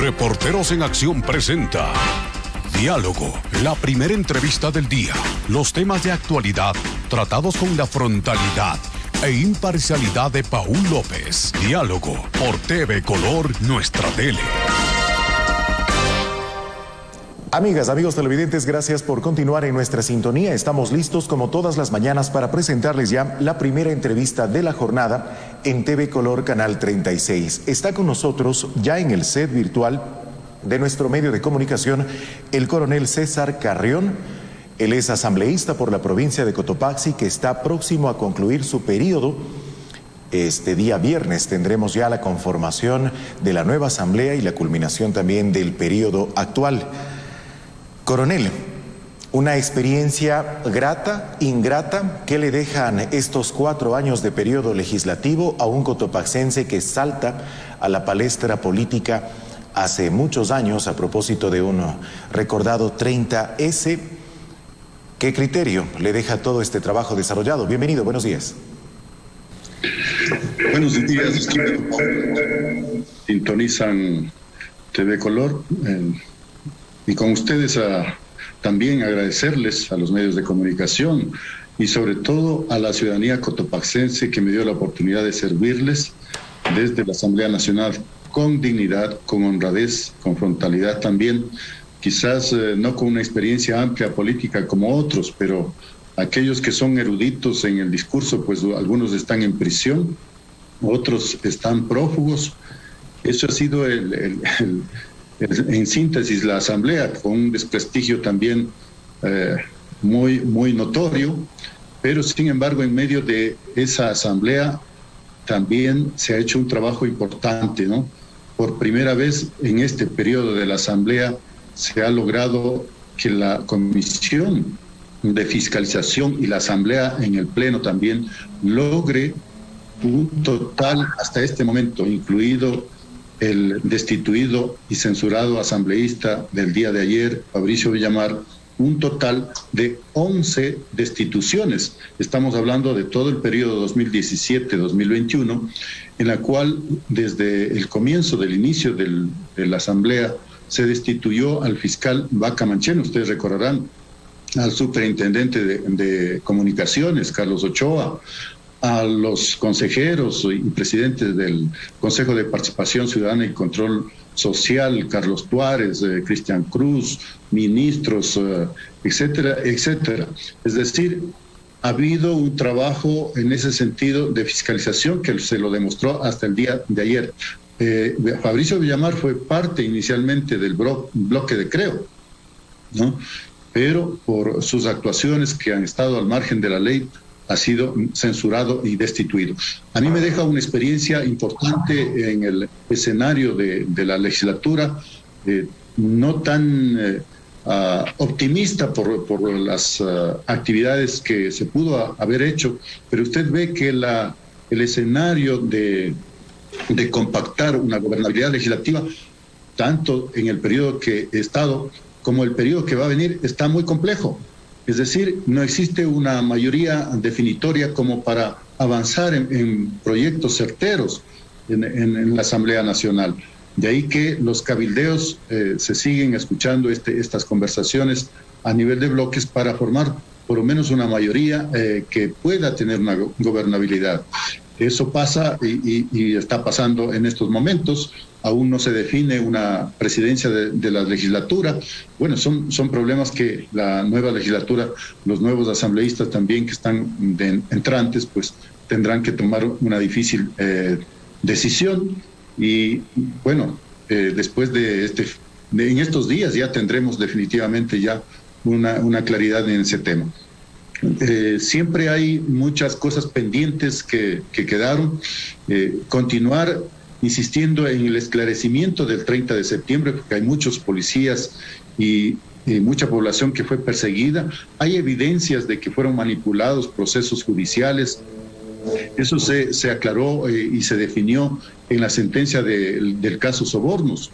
Reporteros en Acción presenta Diálogo, la primera entrevista del día. Los temas de actualidad tratados con la frontalidad e imparcialidad de Paul López. Diálogo por TV Color, nuestra tele. Amigas, amigos televidentes, gracias por continuar en nuestra sintonía. Estamos listos como todas las mañanas para presentarles ya la primera entrevista de la jornada en TV Color Canal 36. Está con nosotros ya en el set virtual de nuestro medio de comunicación el coronel César Carrión. Él es asambleísta por la provincia de Cotopaxi que está próximo a concluir su periodo. Este día viernes tendremos ya la conformación de la nueva asamblea y la culminación también del periodo actual. Coronel, una experiencia grata, ingrata, ¿qué le dejan estos 4 años de periodo legislativo a un cotopaxense que salta a la palestra política hace muchos años a propósito de un recordado 30S? ¿Qué criterio le deja todo este trabajo desarrollado? Bienvenido, buenos días. Buenos días, sintonizan TV Color. Y con ustedes también agradecerles a los medios de comunicación y sobre todo a la ciudadanía cotopaxense que me dio la oportunidad de servirles desde la Asamblea Nacional con dignidad, con honradez, con frontalidad también, quizás no con una experiencia amplia política como otros, pero aquellos que son eruditos en el discurso, pues algunos están en prisión, otros están prófugos. Eso ha sido en síntesis la asamblea, con un desprestigio también muy notorio, pero sin embargo en medio de esa asamblea también se ha hecho un trabajo importante, ¿no? Por primera vez en este periodo de la asamblea se ha logrado que la comisión de fiscalización y la asamblea en el pleno también logre un total hasta este momento, incluido el destituido y censurado asambleísta del día de ayer, Fabricio Villamar, un total de 11 destituciones. Estamos hablando de todo el periodo 2017-2021, en la cual desde el comienzo del inicio de la asamblea se destituyó al fiscal Vaca Mancheno, ustedes recordarán, al superintendente de comunicaciones, Carlos Ochoa, a los consejeros y presidentes del Consejo de Participación Ciudadana y Control Social, Carlos Tuárez, Cristian Cruz, ministros, etcétera, etcétera. Es decir, ha habido un trabajo en ese sentido de fiscalización que se lo demostró hasta el día de ayer. Fabricio Villamar fue parte inicialmente del bloque de Creo, ¿no? Pero por sus actuaciones que han estado al margen de la ley, ha sido censurado y destituido. A mí me deja una experiencia importante en el escenario de la legislatura, no tan optimista por las actividades que se pudo haber hecho, pero usted ve que el escenario de compactar una gobernabilidad legislativa, tanto en el periodo que he estado como el periodo que va a venir, está muy complejo. Es decir, no existe una mayoría definitoria como para avanzar en proyectos certeros en la Asamblea Nacional. De ahí que los cabildeos se siguen escuchando estas conversaciones a nivel de bloques para formar por lo menos una mayoría que pueda tener una gobernabilidad. Eso pasa y está pasando en estos momentos. Aún no se define una presidencia de la legislatura. Bueno, son problemas que la nueva legislatura, los nuevos asambleístas también que están entrantes, pues tendrán que tomar una difícil decisión. Y bueno, después en estos días ya tendremos definitivamente ya una claridad en ese tema. Siempre hay muchas cosas pendientes que quedaron. Continuar insistiendo en el esclarecimiento del 30 de septiembre, porque hay muchos policías y mucha población que fue perseguida. Hay evidencias de que fueron manipulados procesos judiciales. Eso se aclaró y se definió en la sentencia del caso Sobornos.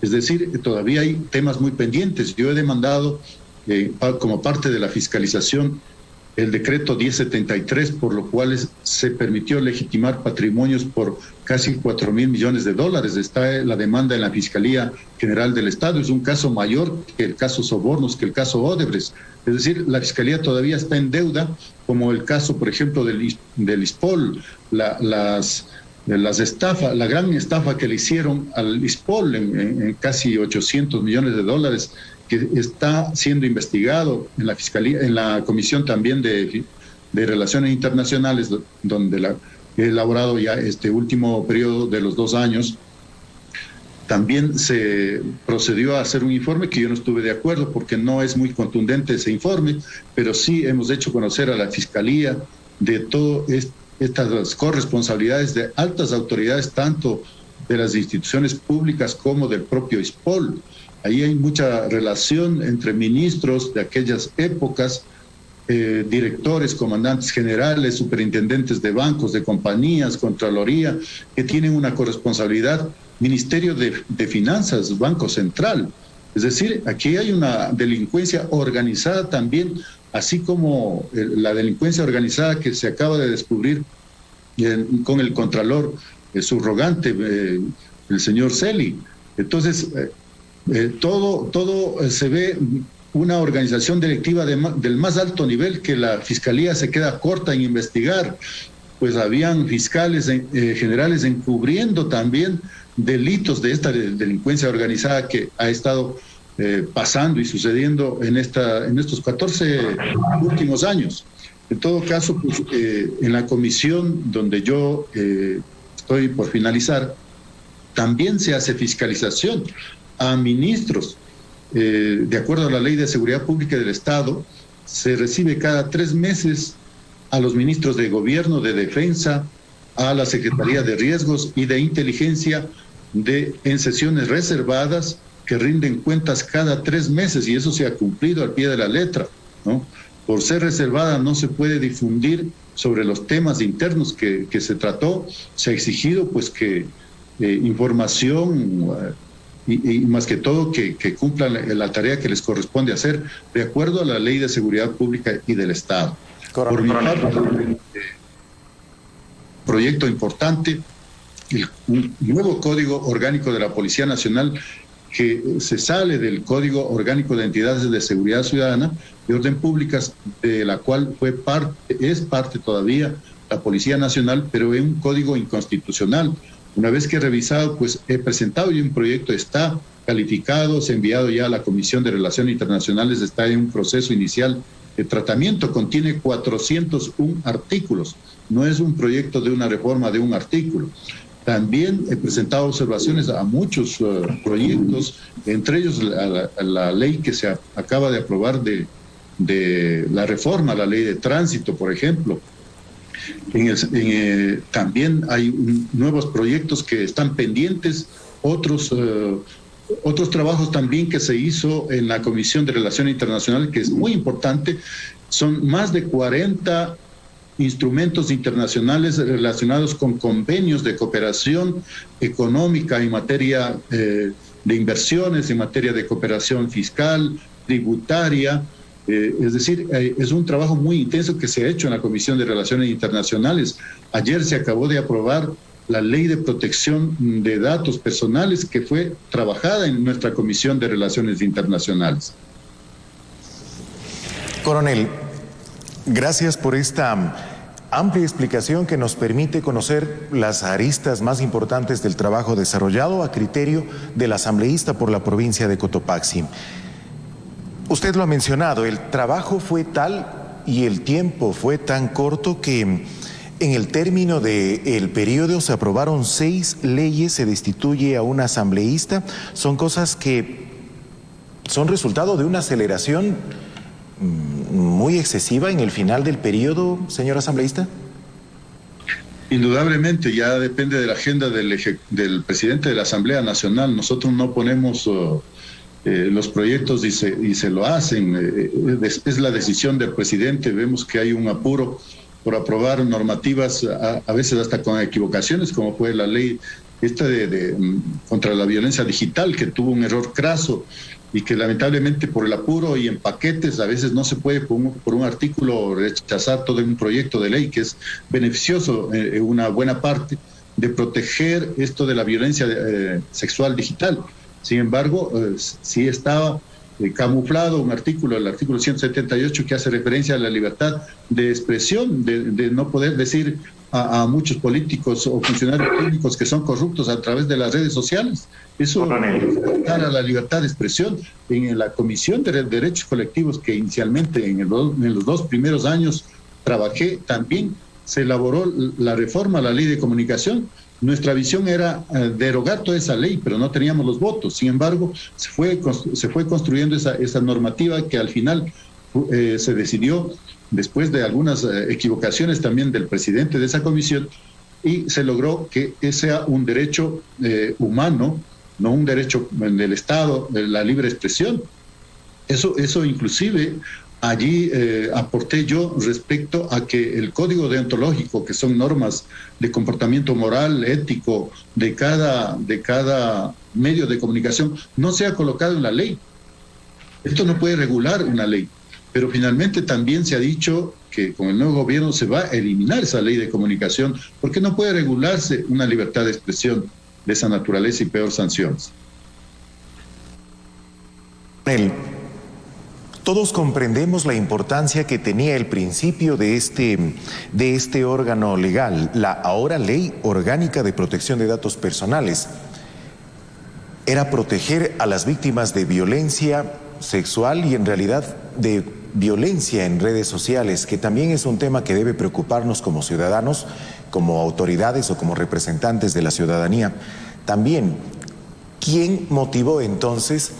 Es decir, todavía hay temas muy pendientes. Yo he demandado, como parte de la fiscalización, el decreto 1073, por lo cual se permitió legitimar patrimonios por casi 4.000 millones de dólares. Está la demanda en la Fiscalía General del Estado. Es un caso mayor que el caso Sobornos, que el caso Odebrecht. Es decir, la Fiscalía todavía está en deuda, como el caso, por ejemplo, del ISPOL, las estafas, la gran estafa que le hicieron al ISPOL en casi 800 millones de dólares, que está siendo investigado en la Fiscalía, en la Comisión también de Relaciones Internacionales, donde he elaborado ya este último periodo de los 2 años. También se procedió a hacer un informe que yo no estuve de acuerdo porque no es muy contundente ese informe, pero sí hemos hecho conocer a la Fiscalía de todas estas corresponsabilidades de altas autoridades, tanto de las instituciones públicas como del propio ISPOL. Ahí hay mucha relación entre ministros de aquellas épocas, directores, comandantes generales, superintendentes de bancos, de compañías, Contraloría, que tienen una corresponsabilidad, Ministerio de Finanzas, Banco Central. Es decir, aquí hay una delincuencia organizada también, así como la delincuencia organizada que se acaba de descubrir con el Contralor subrogante, el señor Celi. Entonces, todo se ve una organización delictiva del más alto nivel, que la Fiscalía se queda corta en investigar, pues habían fiscales generales encubriendo también delitos de esta delincuencia organizada que ha estado pasando y sucediendo en estos 14 últimos años. En todo caso, pues, en la comisión donde yo estoy por finalizar, también se hace fiscalización a ministros. De acuerdo a la Ley de Seguridad Pública del Estado, se recibe cada 3 meses a los ministros de Gobierno, de Defensa, a la Secretaría de Riesgos y de Inteligencia en sesiones reservadas que rinden cuentas cada 3 meses, y eso se ha cumplido al pie de la letra, ¿no? Por ser reservada no se puede difundir sobre los temas internos que se trató. Se ha exigido pues que información y más que todo que cumplan la tarea que les corresponde hacer de acuerdo a la Ley de Seguridad Pública y del Estado. Por mi parte, proyecto importante, un nuevo Código Orgánico de la Policía Nacional, que se sale del Código Orgánico de Entidades de Seguridad Ciudadana y Orden Públicas, de la cual es parte todavía la Policía Nacional, pero es un código inconstitucional. Una vez que he revisado, pues he presentado y un proyecto está calificado, se ha enviado ya a la Comisión de Relaciones Internacionales, está en un proceso inicial de tratamiento, contiene 401 artículos, no es un proyecto de una reforma de un artículo. También he presentado observaciones a muchos proyectos, entre ellos la ley que se acaba de aprobar de la reforma a la ley de tránsito, por ejemplo. También hay nuevos proyectos que están pendientes, otros trabajos también que se hizo en la Comisión de Relaciones Internacionales, que es muy importante. Son más de 40 instrumentos internacionales relacionados con convenios de cooperación económica en materia de inversiones, en materia de cooperación fiscal, tributaria. Es decir, es un trabajo muy intenso que se ha hecho en la Comisión de Relaciones Internacionales. Ayer se acabó de aprobar la Ley de Protección de Datos Personales, que fue trabajada en nuestra Comisión de Relaciones Internacionales. Coronel, gracias por esta amplia explicación que nos permite conocer las aristas más importantes del trabajo desarrollado a criterio del asambleísta por la provincia de Cotopaxi. Usted lo ha mencionado, el trabajo fue tal y el tiempo fue tan corto que en el término del periodo se aprobaron 6 leyes, se destituye a un asambleísta. Son cosas que son resultado de una aceleración muy excesiva en el final del periodo, señor asambleísta. Indudablemente, ya depende de la agenda del presidente de la Asamblea Nacional. Nosotros no ponemos los proyectos y se lo hacen. Es la decisión del presidente. Vemos que hay un apuro por aprobar normativas, a veces hasta con equivocaciones, como fue la ley esta contra la violencia digital, que tuvo un error craso y que lamentablemente por el apuro y en paquetes a veces no se puede por un artículo rechazar todo un proyecto de ley que es beneficioso en una buena parte de proteger esto de la violencia sexual digital. Sin embargo, sí estaba camuflado un artículo, el artículo 178, que hace referencia a la libertad de expresión, de no poder decir a muchos políticos o funcionarios públicos que son corruptos a través de las redes sociales. Eso afecta a la libertad de expresión. En la Comisión de Derechos Colectivos, que inicialmente en los 2 primeros años trabajé, también se elaboró la reforma a la ley de comunicación. Nuestra visión era derogar toda esa ley, pero no teníamos los votos. Sin embargo, se fue construyendo esa normativa que al final se decidió, después de algunas equivocaciones también del presidente de esa comisión, y se logró que sea un derecho humano, no un derecho del Estado, de la libre expresión. Eso inclusive allí aporté yo respecto a que el código deontológico, que son normas de comportamiento moral, ético de cada medio de comunicación, no sea colocado en la ley. Esto no puede regular una ley. Pero finalmente también se ha dicho que con el nuevo gobierno se va a eliminar esa ley de comunicación, porque no puede regularse una libertad de expresión de esa naturaleza y peor sanciones. Todos comprendemos la importancia que tenía el principio de este órgano legal, la ahora Ley Orgánica de Protección de Datos Personales. Era proteger a las víctimas de violencia sexual y en realidad de violencia en redes sociales, que también es un tema que debe preocuparnos como ciudadanos, como autoridades o como representantes de la ciudadanía. También, ¿quién motivó entonces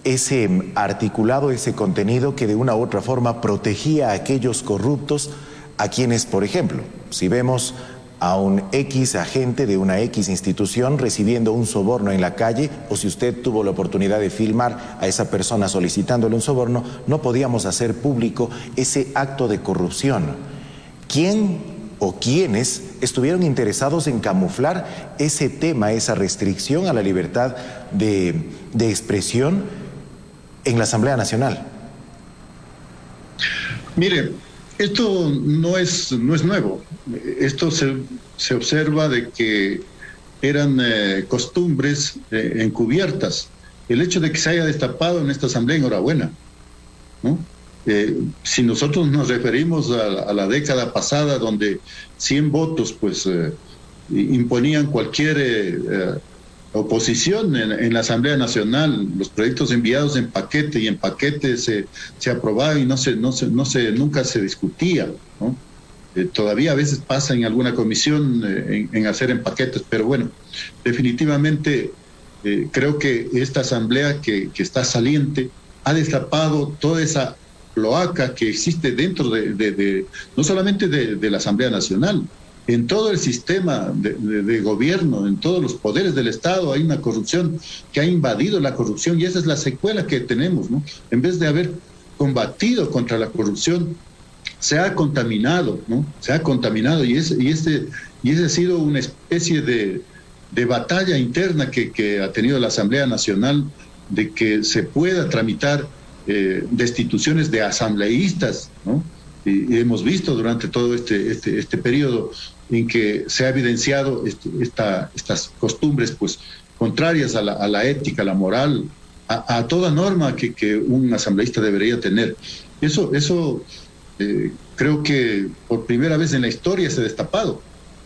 ese articulado, ese contenido que de una u otra forma protegía a aquellos corruptos a quienes, por ejemplo, si vemos a un X agente de una X institución recibiendo un soborno en la calle, o si usted tuvo la oportunidad de filmar a esa persona solicitándole un soborno, no podíamos hacer público ese acto de corrupción? ¿Quién o quiénes estuvieron interesados en camuflar ese tema, esa restricción a la libertad de expresión en la Asamblea Nacional? Mire, esto no es nuevo. Esto se observa de que eran costumbres encubiertas. El hecho de que se haya destapado en esta Asamblea, enhorabuena, ¿no? Si nosotros nos referimos a la década pasada, donde 100 votos pues imponían cualquier oposición en la Asamblea Nacional, los proyectos enviados en paquete y en paquete se aprobaban y nunca se discutía, ¿no? Todavía a veces pasa en alguna comisión en hacer en paquetes, pero bueno, definitivamente creo que esta Asamblea que está saliente ha destapado toda esa cloaca que existe dentro no solamente de la Asamblea Nacional. En todo el sistema de gobierno, en todos los poderes del Estado hay una corrupción que ha invadido la corrupción, y esa es la secuela que tenemos, ¿no? En vez de haber combatido contra la corrupción, se ha contaminado, ¿no? Se ha contaminado, y ese ha sido una especie de batalla interna que ha tenido la Asamblea Nacional, de que se pueda tramitar destituciones de asambleístas, ¿no? Y hemos visto durante todo este periodo en que se ha evidenciado estas costumbres pues contrarias a la ética, a la moral, a toda norma que un asambleísta debería tener. Eso creo que por primera vez en la historia se ha destapado.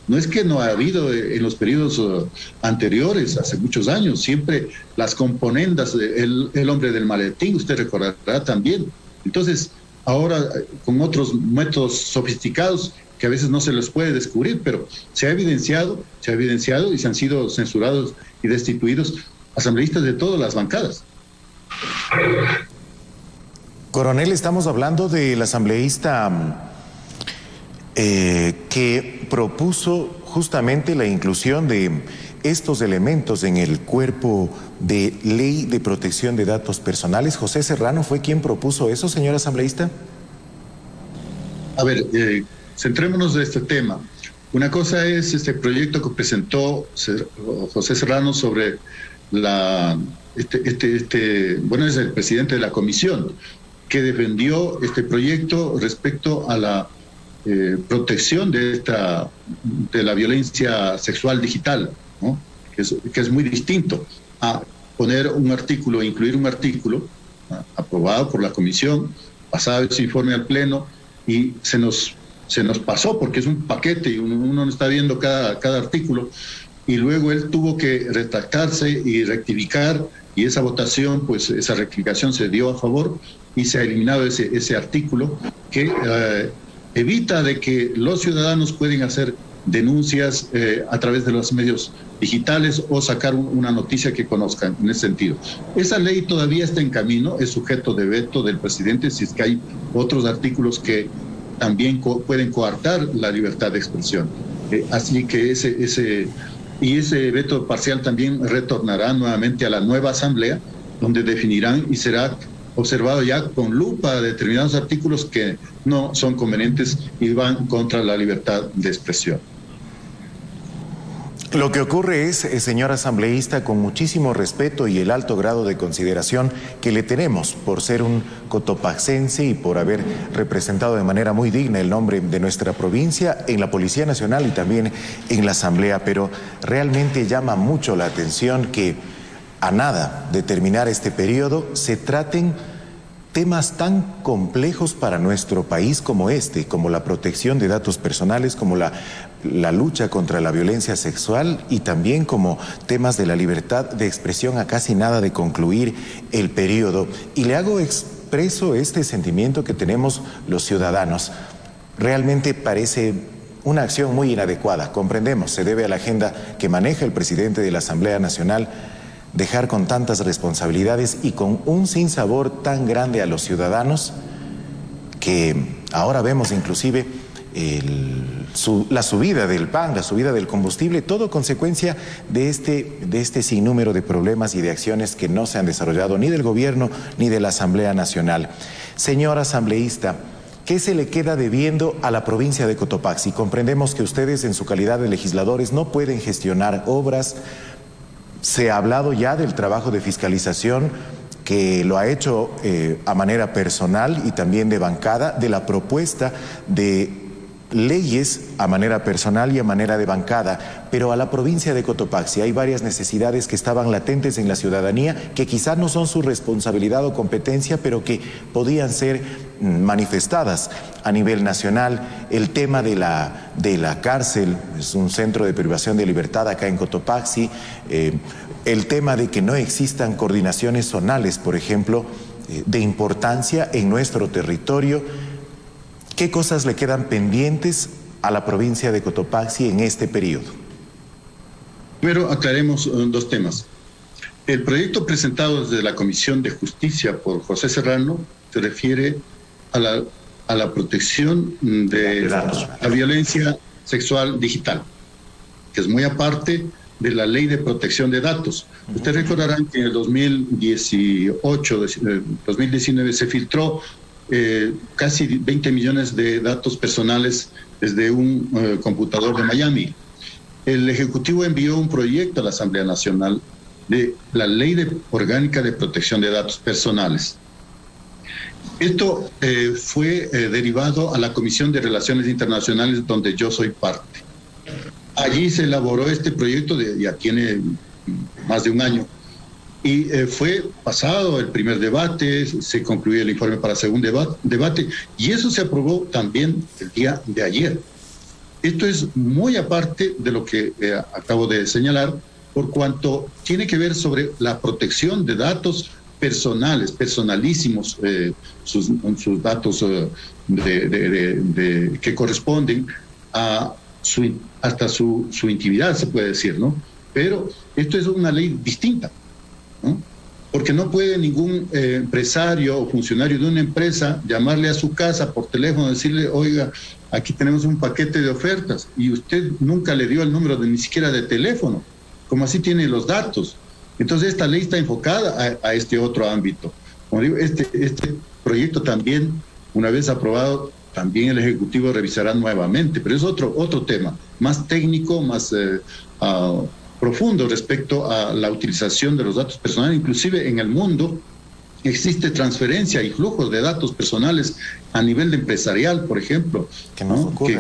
No es que no ha habido en los periodos anteriores, hace muchos años, siempre las componendas, el hombre del maletín, usted recordará también. Entonces, ahora con otros métodos sofisticados que a veces no se les puede descubrir, pero se ha evidenciado y se han sido censurados y destituidos asambleístas de todas las bancadas. Coronel, estamos hablando del asambleísta que propuso justamente la inclusión de estos elementos en el cuerpo de Ley de Protección de Datos Personales. ¿José Serrano fue quien propuso eso, señor asambleísta? A ver, centrémonos de este tema. Una cosa es este proyecto que presentó José Serrano sobre bueno, es el presidente de la comisión, que defendió este proyecto respecto a la protección de la violencia sexual digital, ¿no? que es muy distinto a poner un artículo, incluir un artículo aprobado por la comisión, pasado ese informe al pleno, y se nos pasó porque es un paquete y uno no está viendo cada artículo, y luego él tuvo que retractarse y rectificar, y esa votación, pues esa rectificación se dio a favor y se ha eliminado ese artículo que evita de que los ciudadanos pueden hacer denuncias a través de los medios digitales o sacar una noticia que conozcan en ese sentido. Esa ley todavía está en camino, es sujeto de veto del presidente si es que hay otros artículos que también pueden coartar la libertad de expresión. Así que ese veto parcial también retornará nuevamente a la nueva asamblea, donde definirán y será observado ya con lupa determinados artículos que no son convenientes y van contra la libertad de expresión. Lo que ocurre es, señor asambleísta, con muchísimo respeto y el alto grado de consideración que le tenemos por ser un cotopaxense y por haber representado de manera muy digna el nombre de nuestra provincia en la Policía Nacional y también en la Asamblea, pero realmente llama mucho la atención que a nada de terminar este periodo se traten temas tan complejos para nuestro país como como la protección de datos personales, como la lucha contra la violencia sexual y también como temas de la libertad de expresión a casi nada de concluir el periodo. Y le hago expreso este sentimiento que tenemos los ciudadanos. Realmente parece una acción muy inadecuada. Comprendemos, se debe a la agenda que maneja el presidente de la Asamblea Nacional dejar con tantas responsabilidades y con un sinsabor tan grande a los ciudadanos que ahora vemos inclusive la subida del pan, la subida del combustible, todo consecuencia de este sinnúmero de problemas y de acciones que no se han desarrollado ni del gobierno ni de la Asamblea Nacional. Señor asambleísta, ¿qué se le queda debiendo a la provincia de Cotopaxi? Comprendemos que ustedes en su calidad de legisladores no pueden gestionar obras. Se ha hablado ya del trabajo de fiscalización que lo ha hecho a manera personal y también de bancada, de la propuesta de leyes a manera personal y a manera de bancada, pero a la provincia de Cotopaxi hay varias necesidades que estaban latentes en la ciudadanía, que quizás no son su responsabilidad o competencia, pero que podían ser manifestadas a nivel nacional. El tema de la cárcel, es un centro de privación de libertad acá en Cotopaxi, el tema de que no existan coordinaciones zonales, por ejemplo, de importancia en nuestro territorio. ¿Qué cosas le quedan pendientes a la provincia de Cotopaxi en este periodo? Primero aclaremos dos temas. El proyecto presentado desde la Comisión de Justicia por José Serrano se refiere a la protección de la violencia sexual digital, que es muy aparte de la Ley de Protección de Datos. Ustedes recordarán que en el 2019 se filtró casi 20 millones de datos personales desde un computador de Miami. El Ejecutivo envió un proyecto a la Asamblea Nacional de la Ley Orgánica de Protección de Datos Personales. Esto fue derivado a la Comisión de Relaciones Internacionales, donde yo soy parte. Allí se elaboró este proyecto, ya tiene más de un año, y fue pasado el primer debate, se concluyó el informe para el segundo debate, y eso se aprobó también el día de ayer. Esto es muy aparte de lo que acabo de señalar, por cuanto tiene que ver sobre la protección de datos personales, personalísimos, sus datos que corresponden a hasta su intimidad, se puede decir, ¿no? Pero esto es una ley distinta, ¿no? Porque no puede ningún empresario o funcionario de una empresa llamarle a su casa por teléfono y decirle, oiga, aquí tenemos un paquete de ofertas y usted nunca le dio el número ni siquiera de teléfono, como así tiene los datos. Entonces esta ley está enfocada a este otro ámbito. Como digo, este proyecto también, una vez aprobado, también el Ejecutivo revisará nuevamente, pero es otro tema, más técnico, más profundo respecto a la utilización de los datos personales. Inclusive en el mundo existe transferencia y flujos de datos personales a nivel de empresarial, por ejemplo,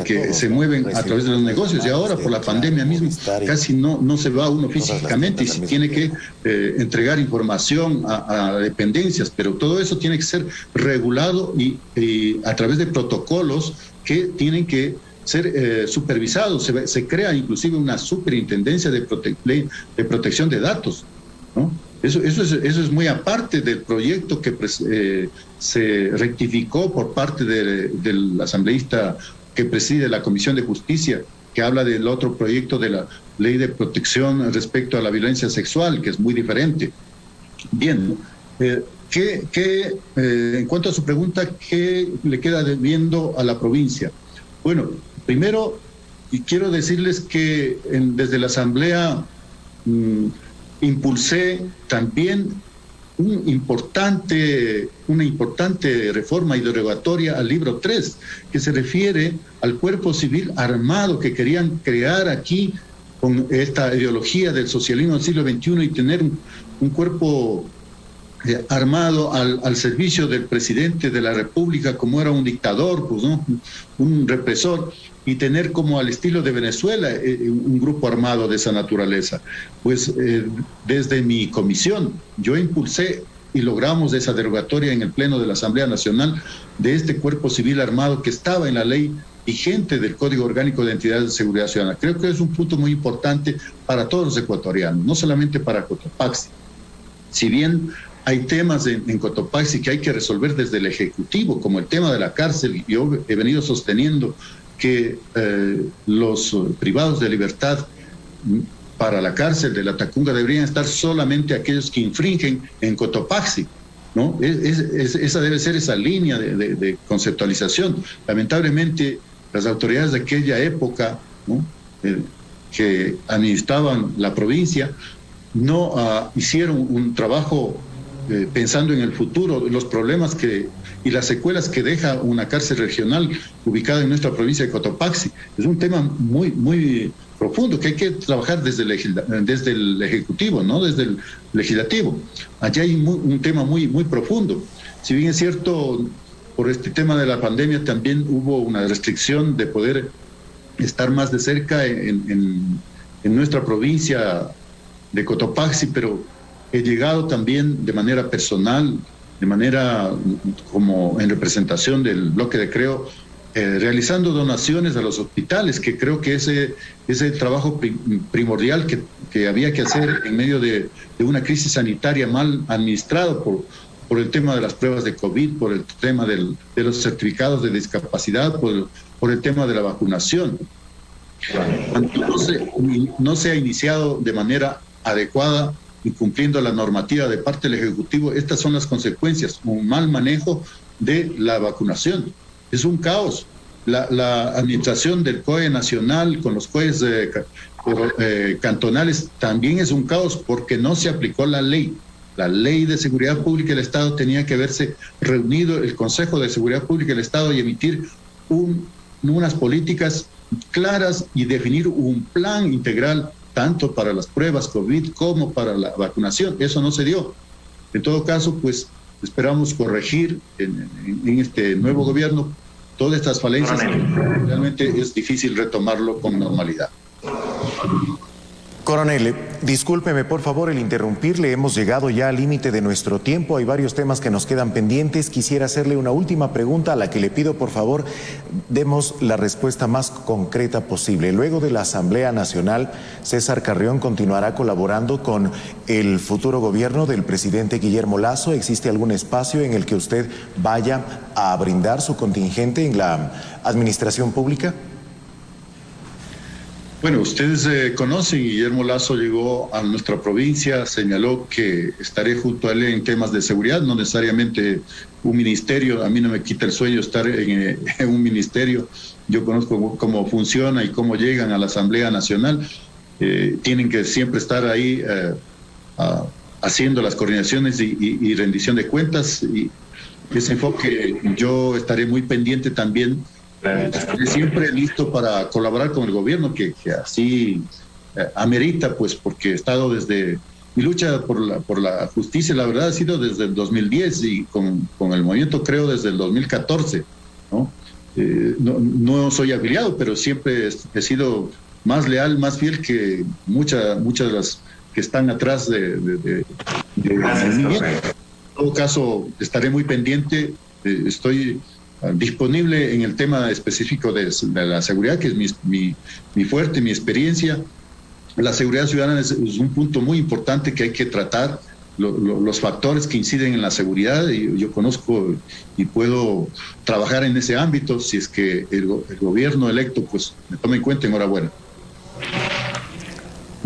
que se mueven a través de los negocios, y ahora por la pandemia mismo casi no se va uno físicamente y se tiene que entregar información a dependencias, pero todo eso tiene que ser regulado y a través de protocolos que tienen que ser supervisados. Se crea inclusive una superintendencia de protección de datos, ¿no? Eso es muy aparte del proyecto que se rectificó por parte del asambleísta que preside la Comisión de Justicia, que habla del otro proyecto de la Ley de Protección respecto a la violencia sexual, que es muy diferente. Bien, en cuanto a su pregunta, ¿qué le queda debiendo a la provincia? Bueno, primero, y quiero decirles que desde la Asamblea impulsé también una importante reforma y derogatoria al libro 3, que se refiere al cuerpo civil armado que querían crear aquí con esta ideología del socialismo del siglo XXI y tener un cuerpo armado al servicio del presidente de la República, como era un dictador, pues, ¿no? Un represor, y tener como al estilo de Venezuela un grupo armado de esa naturaleza. Pues desde mi comisión yo impulsé y logramos esa derogatoria en el Pleno de la Asamblea Nacional de este cuerpo civil armado que estaba en la ley vigente del Código Orgánico de Entidades de Seguridad Ciudadana. Creo que es un punto muy importante para todos los ecuatorianos, no solamente para Cotopaxi. Si bien hay temas en Cotopaxi que hay que resolver desde el Ejecutivo, como el tema de la cárcel, yo he venido sosteniendo que los privados de libertad para la cárcel de la Tacunga deberían estar solamente aquellos que infringen en Cotopaxi, ¿no? Esa debe ser esa línea de conceptualización. Lamentablemente, las autoridades de aquella época, ¿no?, que administraban la provincia, no hicieron un trabajo pensando en el futuro, los problemas y las secuelas que deja una cárcel regional ubicada en nuestra provincia de Cotopaxi. Es un tema muy, muy profundo que hay que trabajar desde el Ejecutivo, no desde el Legislativo. Allá hay un tema muy, muy profundo. Si bien es cierto, por este tema de la pandemia también hubo una restricción de poder estar más de cerca en nuestra provincia de Cotopaxi, pero he llegado también de manera personal, de manera como en representación del bloque de Creo, realizando donaciones a los hospitales, que creo que ese trabajo primordial que había que hacer en medio de una crisis sanitaria mal administrada por el tema de las pruebas de COVID, por el tema de los certificados de discapacidad, por el tema de la vacunación. No se ha iniciado de manera adecuada y cumpliendo la normativa de parte del Ejecutivo. Estas son las consecuencias, un mal manejo de la vacunación. Es un caos. La administración del COE nacional con los COEs cantonales también es un caos porque no se aplicó la ley. La ley de seguridad pública del Estado tenía que haberse reunido el Consejo de Seguridad Pública del Estado y emitir unas políticas claras y definir un plan integral tanto para las pruebas COVID como para la vacunación. Eso no se dio. En todo caso, pues esperamos corregir en este nuevo gobierno todas estas falencias. Realmente es difícil retomarlo con normalidad. Coronel, discúlpeme por favor el interrumpirle, hemos llegado ya al límite de nuestro tiempo, hay varios temas que nos quedan pendientes. Quisiera hacerle una última pregunta a la que le pido por favor demos la respuesta más concreta posible. Luego de la Asamblea Nacional, César Carrión continuará colaborando con el futuro gobierno del presidente Guillermo Lasso. ¿Existe algún espacio en el que usted vaya a brindar su contingente en la administración pública? Bueno, ustedes conocen, Guillermo Lasso llegó a nuestra provincia, señaló que estaré junto a él en temas de seguridad, no necesariamente un ministerio. A mí no me quita el sueño estar en un ministerio. Yo conozco cómo funciona y cómo llegan a la Asamblea Nacional. Tienen que siempre estar ahí haciendo las coordinaciones y rendición de cuentas. Y ese enfoque yo estaré muy pendiente también. Estoy siempre listo para colaborar con el gobierno, que así amerita, pues, porque he estado desde mi lucha por la justicia, la verdad ha sido desde el 2010 y con el movimiento creo desde el 2014, ¿no? No soy afiliado, pero siempre he sido más leal, más fiel que muchas de las que están atrás de mí. En todo caso, estaré muy pendiente, estoy disponible en el tema específico de la seguridad, que es mi fuerte, mi experiencia. La seguridad ciudadana es un punto muy importante que hay que tratar, los factores que inciden en la seguridad, y yo conozco y puedo trabajar en ese ámbito. Si es que el gobierno electo pues me toma en cuenta, enhorabuena.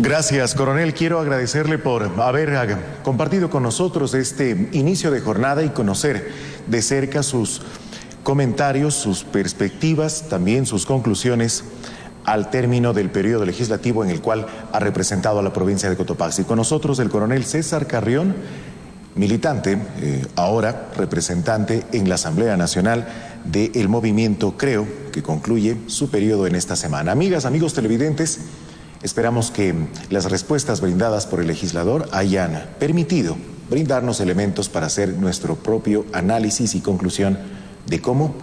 Gracias, coronel. Quiero agradecerle por haber compartido con nosotros este inicio de jornada y conocer de cerca sus comentarios, sus perspectivas, también sus conclusiones al término del periodo legislativo en el cual ha representado a la provincia de Cotopaxi. Con nosotros el coronel César Carrión, militante, ahora representante en la Asamblea Nacional del movimiento Creo, que concluye su periodo en esta semana. Amigas, amigos televidentes, esperamos que las respuestas brindadas por el legislador hayan permitido brindarnos elementos para hacer nuestro propio análisis y conclusión de cómo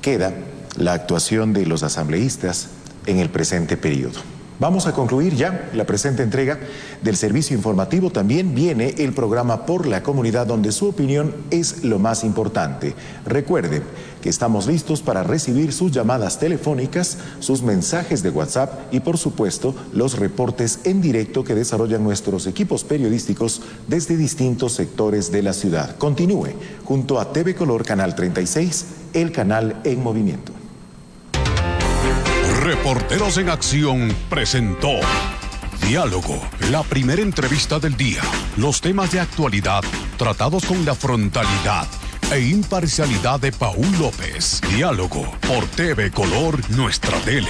queda la actuación de los asambleístas en el presente periodo. Vamos a concluir ya la presente entrega del servicio informativo. También viene el programa Por la Comunidad, donde su opinión es lo más importante. Recuerde que estamos listos para recibir sus llamadas telefónicas, sus mensajes de WhatsApp y, por supuesto, los reportes en directo que desarrollan nuestros equipos periodísticos desde distintos sectores de la ciudad. Continúe junto a TV Color Canal 36, el canal en movimiento. Reporteros en Acción presentó Diálogo, la primera entrevista del día. Los temas de actualidad tratados con la frontalidad e imparcialidad de Paul López. Diálogo por TV Color, nuestra tele.